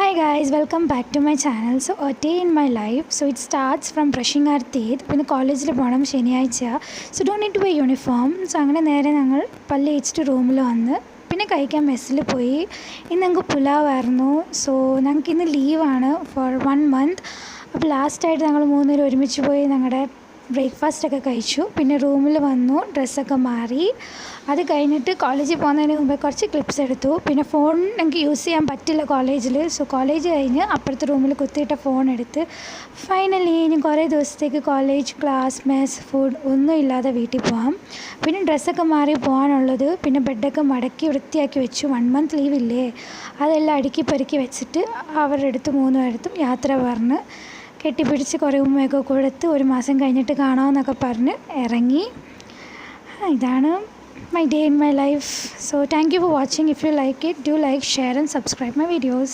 Hi guys, welcome back to my channel. So a day in my life. So it starts from brushing our teeth. പിന്നെ കോളേജിൽ പോകണം ശനിയാഴ്ച. So don't need to wear uniform. So അങ്ങനെ നേരെ ഞങ്ങൾ പല്ല് തേച്ചിട്ട് റൂമിൽ വന്ന് പിന്നെ കഴിക്കാൻ മെസ്സിൽ പോയി. ഇന്ന് ഞങ്ങൾക്ക് പുലാവായിരുന്നു. സോ ഞങ്ങൾക്ക് ഇന്ന് ലീവാണ് ഫോർ 1 month. അപ്പോൾ ലാസ്റ്റായിട്ട് ഞങ്ങൾ മൂന്നുപേരും ഒരുമിച്ച് പോയി ഞങ്ങളുടെ ബ്രേക്ക്ഫാസ്റ്റൊക്കെ കഴിച്ചു. പിന്നെ റൂമിൽ വന്നു, ഡ്രസ്സൊക്കെ മാറി. അത് കഴിഞ്ഞിട്ട് കോളേജിൽ പോകുന്നതിന് മുമ്പേ കുറച്ച് ക്ലിപ്സ് എടുത്തു. പിന്നെ ഫോൺ എനിക്ക് യൂസ് ചെയ്യാൻ പറ്റില്ല കോളേജിൽ. സോ കോളേജ് കഴിഞ്ഞ് അപ്പുറത്തെ റൂമിൽ കുത്തിയിട്ട ഫോൺ എടുത്ത് ഫൈനലി ഇനി കുറേ ദിവസത്തേക്ക് കോളേജ്, ക്ലാസ്, മെസ്, ഫുഡ് ഒന്നും ഇല്ലാതെ വീട്ടിൽ പോകാം. പിന്നെ ഡ്രസ്സൊക്കെ മാറി പോകാനുള്ളത്. പിന്നെ ബെഡൊക്കെ മടക്കി വൃത്തിയാക്കി വെച്ചു. 1 month ലീവില്ലേ, അതെല്ലാം അടുക്കി പെറുക്കി വെച്ചിട്ട് അവരുടെ അടുത്ത് 3 പേരടുത്തും യാത്ര പറഞ്ഞ് കെട്ടിപ്പിടിച്ച് കുറേ ഉമ്മയൊക്കെ കൊടുത്ത് 1 മാസം കഴിഞ്ഞിട്ട് കാണാമെന്നൊക്കെ പറഞ്ഞ് ഇറങ്ങി. ഇതാണ് my day in my life. So thank you for watching. If you like it, do like, share and subscribe my videos.